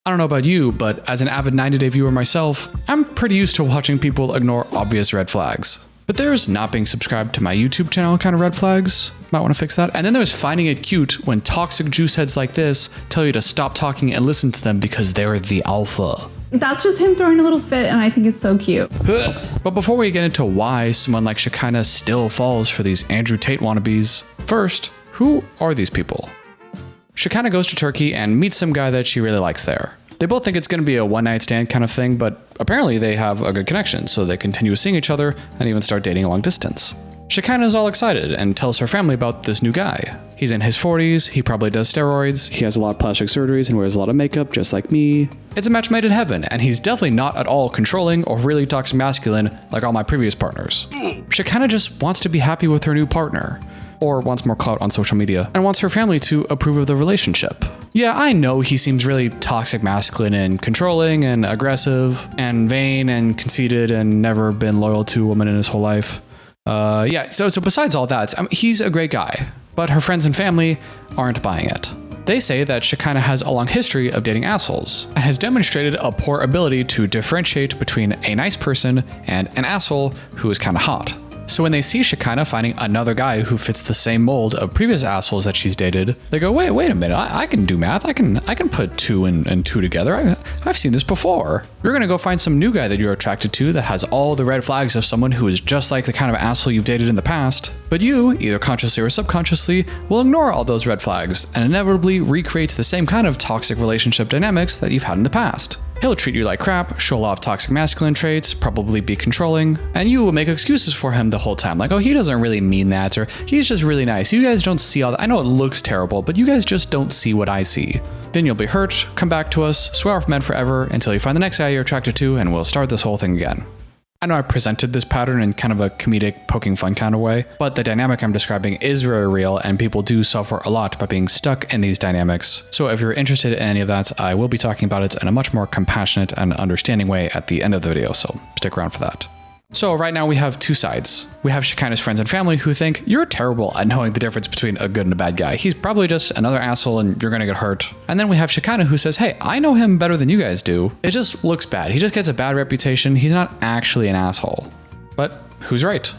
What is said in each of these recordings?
I don't know about you, but as an avid 90-day viewer myself, I'm pretty used to watching people ignore obvious red flags. But there's not being subscribed to my YouTube channel kind of red flags. Might want to fix that. And then there's finding it cute when toxic juice heads like this tell you to stop talking and listen to them because they're the alpha. That's just him throwing a little fit, and I think it's so cute. But before we get into why someone like Shekinah still falls for these Andrew Tate wannabes, first, who are these people? Shekinah goes to Turkey and meets some guy that she really likes there. They both think it's going to be a one-night stand kind of thing, but apparently they have a good connection, so they continue seeing each other and even start dating long distance. Shekinah is all excited and tells her family about this new guy. He's in his 40s, he probably does steroids, he has a lot of plastic surgeries and wears a lot of makeup just like me. It's a match made in heaven, and he's definitely not at all controlling or really toxic masculine like all my previous partners. Shekinah just wants to be happy with her new partner, or wants more clout on social media, and wants her family to approve of the relationship. Yeah, I know he seems really toxic masculine and controlling and aggressive and vain and conceited and never been loyal to a woman in his whole life. So besides all that, he's a great guy, but her friends and family aren't buying it. They say that Shekinah has a long history of dating assholes and has demonstrated a poor ability to differentiate between a nice person and an asshole who is kind of hot. So when they see Shekinah finding another guy who fits the same mold of previous assholes that she's dated, they go, wait a minute, I can do math. I can put two and two together. I've seen this before. You're gonna go find some new guy that you're attracted to that has all the red flags of someone who is just like the kind of asshole you've dated in the past. But you, either consciously or subconsciously, will ignore all those red flags and inevitably recreates the same kind of toxic relationship dynamics that you've had in the past. He'll treat you like crap, show a lot of toxic masculine traits, probably be controlling, and you will make excuses for him the whole time. Like, oh, he doesn't really mean that, or he's just really nice. You guys don't see all that. I know it looks terrible, but you guys just don't see what I see. Then you'll be hurt, come back to us, swear off men forever until you find the next guy you're attracted to, and we'll start this whole thing again. I know I presented this pattern in kind of a comedic, poking fun kind of way, but the dynamic I'm describing is very real, and people do suffer a lot by being stuck in these dynamics. So if you're interested in any of that, I will be talking about it in a much more compassionate and understanding way at the end of the video, so stick around for that. So right now we have two sides. We have Shekinah's friends and family who think you're terrible at knowing the difference between a good and a bad guy. He's probably just another asshole and you're gonna get hurt. And then we have Shekinah who says, hey, I know him better than you guys do. It just looks bad. He just gets a bad reputation. He's not actually an asshole. But who's right?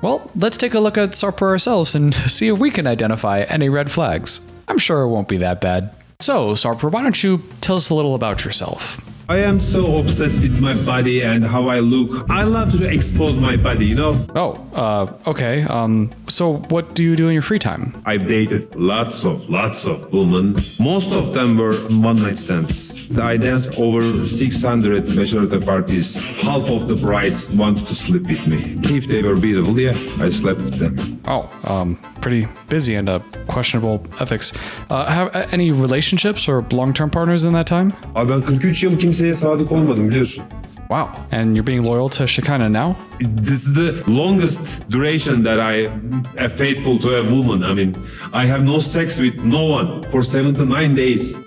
Well, let's take a look at Sarper ourselves and see if we can identify any red flags. I'm sure it won't be that bad. So Sarper, why don't you tell us a little about yourself? I am so obsessed with my body and how I look. I love to expose my body, you know? Okay. So what do you do in your free time? I've dated lots of women. Most of them were one-night stands. I danced over 600 bachelorette parties. Half of the brides wanted to sleep with me. If they were beautiful, yeah, I slept with them. Pretty busy and questionable ethics. Have any relationships or long-term partners in that time? Ben 43 yıl kimseye sadık olmadım biliyorsun. Wow, and you're being loyal to Shekinah now? This is the longest duration that I am faithful to a woman. I mean, I have no sex with no one for 79 days.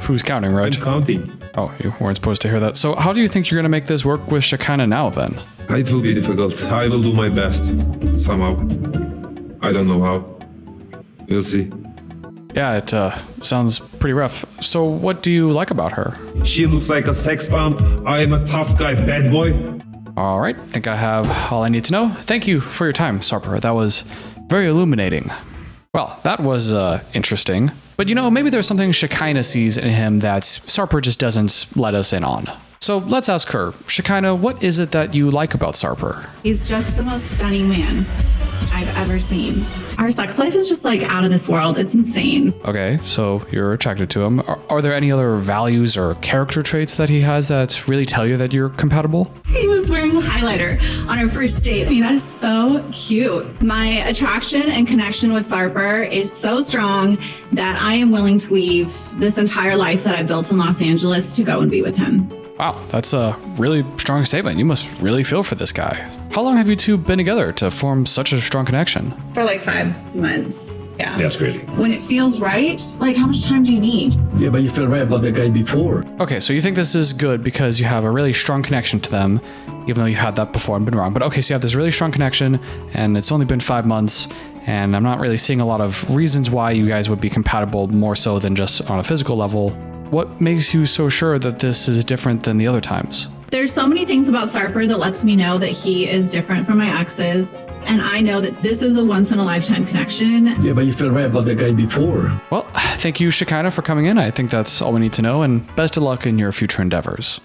Who's counting, right? I'm counting. Oh, you weren't supposed to hear that. So how do you think you're going to make this work with Shekinah now then? It will be difficult. I will do my best. Somehow. I don't know how. We'll see. Yeah, it sounds pretty rough. So what do you like about her? She looks like a sex bomb. I am a tough guy, bad boy. All right, I think I have all I need to know. Thank you for your time, Sarper. That was very illuminating. Well, that was interesting. But you know, maybe there's something Shekinah sees in him that Sarper just doesn't let us in on. So let's ask her. Shekinah, what is it that you like about Sarper? He's just the most stunning man I've ever seen. Our sex life is just like out of this world. It's insane. Okay, so you're attracted to him. Are there any other values or character traits that he has that really tell you that you're compatible? He was wearing highlighter on our first date. I mean, that is so cute. My attraction and connection with Sarper is so strong that I am willing to leave this entire life that I built in Los Angeles to go and be with him. Wow, that's a really strong statement. You must really feel for this guy. How long have you two been together to form such a strong connection? For like 5 months. Yeah. That's crazy. When it feels right, like how much time do you need? Yeah, but you feel right about the guy before. Okay, so you think this is good because you have a really strong connection to them, even though you've had that before and been wrong. But okay, so you have this really strong connection, and it's only been 5 months, and I'm not really seeing a lot of reasons why you guys would be compatible more so than just on a physical level. What makes you so sure that this is different than the other times? There's so many things about Sarper that lets me know that he is different from my exes. And I know that this is a once-in-a-lifetime connection. Yeah, but you feel right about the guy before. Well, thank you, Shekinah, for coming in. I think that's all we need to know, and best of luck in your future endeavors.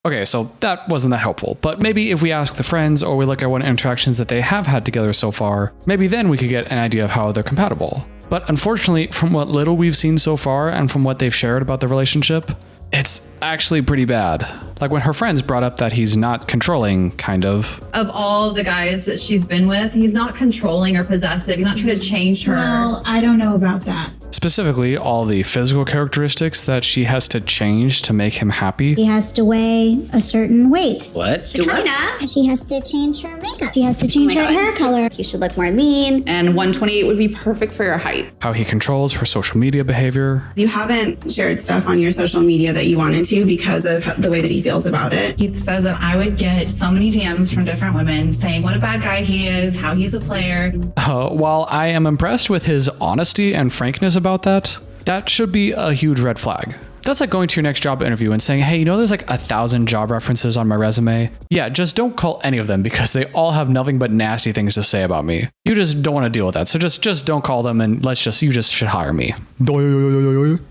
Okay, so that wasn't that helpful, but maybe if we ask the friends or we look at what interactions that they have had together so far, maybe then we could get an idea of how they're compatible. But unfortunately, from what little we've seen so far and from what they've shared about the relationship, it's actually pretty bad. Like when her friends brought up that he's not controlling, kind of. Of all the guys that she's been with, he's not controlling or possessive. He's not trying to change her. Well, I don't know about that. Specifically, all the physical characteristics that she has to change to make him happy. He has to weigh a certain weight. What? Shekinah. She has to change her makeup. She has to change her hair color. You should look more lean. And 128 would be perfect for your height. How he controls her social media behavior. You haven't shared stuff on your social media that you wanted to because of the way that he feels about it. He says that I would get so many DMs from different women saying what a bad guy he is, how he's a player. While I am impressed with his honesty and frankness about that, that should be a huge red flag. That's like going to your next job interview and saying, hey, you know, there's like 1,000 job references on my resume. Yeah, just don't call any of them because they all have nothing but nasty things to say about me. You just don't want to deal with that. So just don't call them and you just should hire me.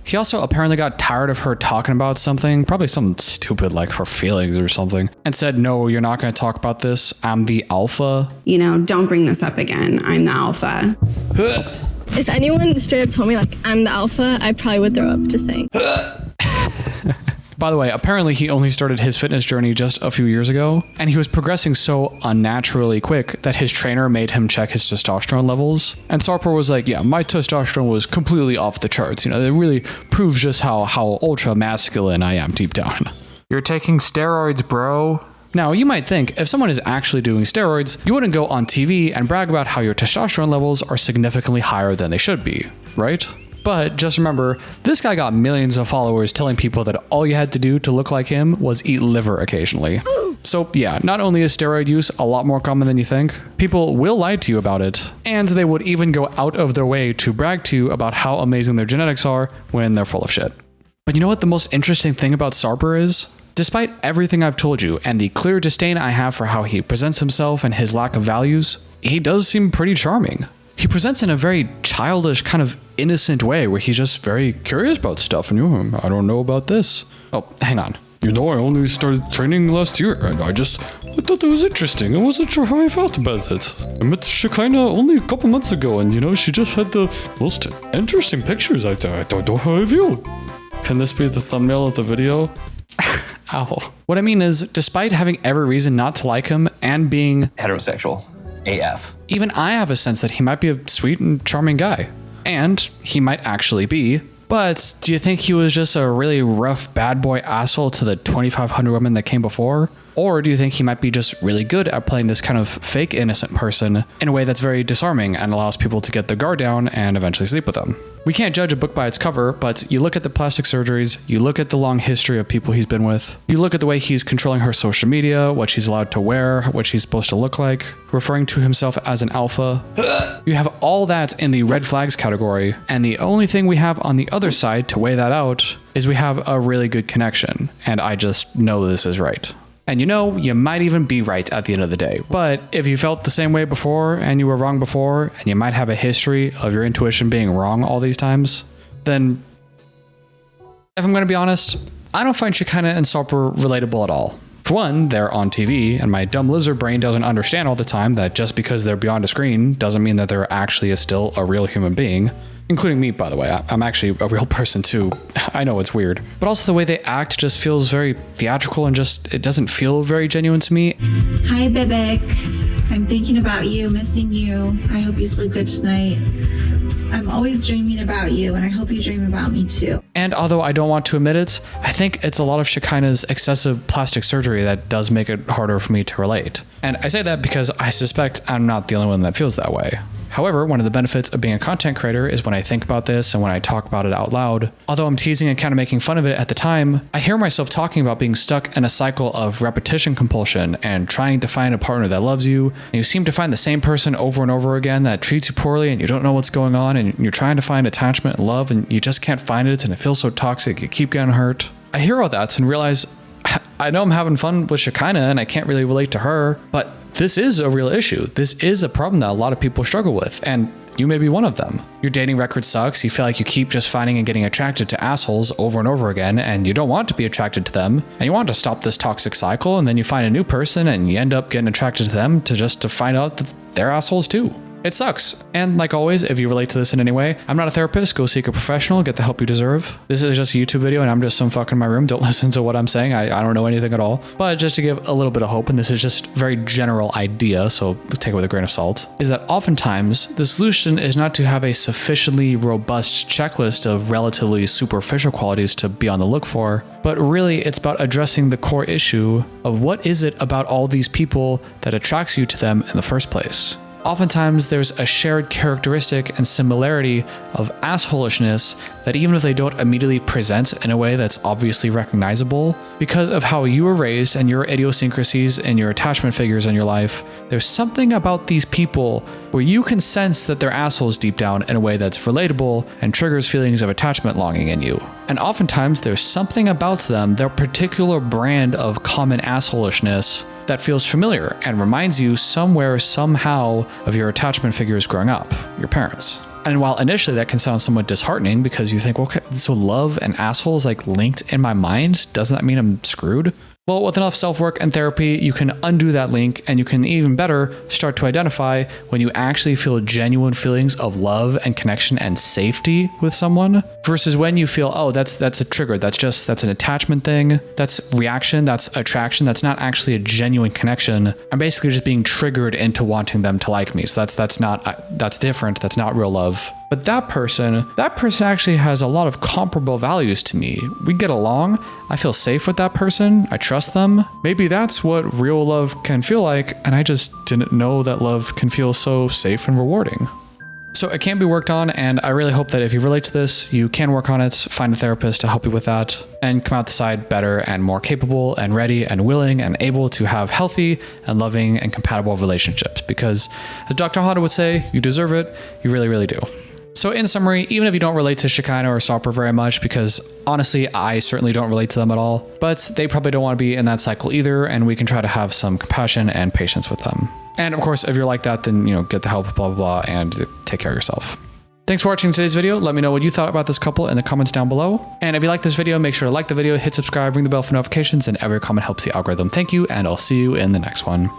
He also apparently got tired of her talking about something, probably something stupid like her feelings or something, and said, no, you're not going to talk about this. I'm the alpha. You know, don't bring this up again. I'm the alpha. If anyone straight up told me like I'm the alpha, I probably would throw up, just saying. By the way, apparently he only started his fitness journey just a few years ago, and he was progressing so unnaturally quick that his trainer made him check his testosterone levels. And Sarper was like, yeah, my testosterone was completely off the charts. You know, it really proves just how ultra masculine I am deep down. You're taking steroids, bro. Now, you might think if someone is actually doing steroids, you wouldn't go on TV and brag about how your testosterone levels are significantly higher than they should be, right? But just remember, this guy got millions of followers telling people that all you had to do to look like him was eat liver occasionally. So yeah, not only is steroid use a lot more common than you think, people will lie to you about it, and they would even go out of their way to brag to you about how amazing their genetics are when they're full of shit. But you know what the most interesting thing about Sarper is? Despite everything I've told you and the clear disdain I have for how he presents himself and his lack of values, he does seem pretty charming. He presents in a very childish, kind of innocent way where he's just very curious about stuff and, I don't know about this. Oh, hang on. You know, I only started training last year and I thought it was interesting. I wasn't sure how I felt about it. I met Shekinah only a couple months ago and, she just had the most interesting pictures out there. I don't know how I feel. Can this be the thumbnail of the video? Ow. What I mean is, despite having every reason not to like him and being Heterosexual. AF. even I have a sense that he might be a sweet and charming guy. And he might actually be. But do you think he was just a really rough bad boy asshole to the 2,500 women that came before? Or do you think he might be just really good at playing this kind of fake innocent person in a way that's very disarming and allows people to get their guard down and eventually sleep with them? We can't judge a book by its cover, but you look at the plastic surgeries, you look at the long history of people he's been with, you look at the way he's controlling her social media, what she's allowed to wear, what she's supposed to look like, referring to himself as an alpha. You have all that in the red flags category, and the only thing we have on the other side to weigh that out is we have a really good connection, and I just know this is right. And you might even be right at the end of the day. But if you felt the same way before and you were wrong before, and you might have a history of your intuition being wrong all these times, then if I'm going to be honest, I don't find Shekinah and Sarper relatable at all. For one, they're on TV, and my dumb lizard brain doesn't understand all the time that just because they're beyond a screen doesn't mean that they're actually still a real human being. Including me, by the way. I'm actually a real person too. I know it's weird. But also the way they act just feels very theatrical and just, it doesn't feel very genuine to me. Hi, Bebek. I'm thinking about you, missing you. I hope you sleep good tonight. I'm always dreaming about you, and I hope you dream about me too. And although I don't want to admit it, I think it's a lot of Shekinah's excessive plastic surgery that does make it harder for me to relate. And I say that because I suspect I'm not the only one that feels that way. However, one of the benefits of being a content creator is when I think about this and when I talk about it out loud, although I'm teasing and kind of making fun of it at the time, I hear myself talking about being stuck in a cycle of repetition compulsion and trying to find a partner that loves you, and you seem to find the same person over and over again that treats you poorly and you don't know what's going on, and you're trying to find attachment and love and you just can't find it and it feels so toxic, you keep getting hurt. I hear all that and realize I know I'm having fun with Shekinah and I can't really relate to her, but this is a real issue. This is a problem that a lot of people struggle with, and you may be one of them. Your dating record sucks, you feel like you keep just finding and getting attracted to assholes over and over again, and you don't want to be attracted to them, and you want to stop this toxic cycle, and then you find a new person and you end up getting attracted to them to find out that they're assholes too. It sucks. And like always, if you relate to this in any way, I'm not a therapist. Go seek a professional, get the help you deserve. This is just a YouTube video and I'm just some fuck in my room. Don't listen to what I'm saying. I don't know anything at all. But just to give a little bit of hope, and this is just very general idea, so take it with a grain of salt, is that oftentimes the solution is not to have a sufficiently robust checklist of relatively superficial qualities to be on the look for, but really it's about addressing the core issue of what is it about all these people that attracts you to them in the first place. Oftentimes there's a shared characteristic and similarity of assholishness that even if they don't immediately present in a way that's obviously recognizable, because of how you were raised and your idiosyncrasies and your attachment figures in your life, there's something about these people where you can sense that they're assholes deep down in a way that's relatable and triggers feelings of attachment longing in you. And oftentimes there's something about them, their particular brand of common assholishness, that feels familiar and reminds you somewhere, somehow, of your attachment figures growing up, your parents. And while initially that can sound somewhat disheartening because you think, okay, so love and asshole is like linked in my mind, doesn't that mean I'm screwed? Well, with enough self-work and therapy, you can undo that link, and you can even better start to identify when you actually feel genuine feelings of love and connection and safety with someone, versus when you feel, oh, that's a trigger, that's an attachment thing, that's reaction, that's attraction, that's not actually a genuine connection. I'm basically just being triggered into wanting them to like me. So that's different. That's not real love. But that person actually has a lot of comparable values to me. We get along. I feel safe with that person. I trust them. Maybe that's what real love can feel like, and I just didn't know that love can feel so safe and rewarding. So it can be worked on, and I really hope that if you relate to this, you can work on it, find a therapist to help you with that, and come out the side better and more capable and ready and willing and able to have healthy and loving and compatible relationships. Because as Dr. Armando would say, you deserve it. You really, really do. So in summary, even if you don't relate to Shekinah or Sarper very much, because honestly, I certainly don't relate to them at all, but they probably don't want to be in that cycle either, and we can try to have some compassion and patience with them. And of course, if you're like that, then, get the help, blah, blah, blah, and take care of yourself. Thanks for watching today's video. Let me know what you thought about this couple in the comments down below. And if you like this video, make sure to like the video, hit subscribe, ring the bell for notifications, and every comment helps the algorithm. Thank you, and I'll see you in the next one.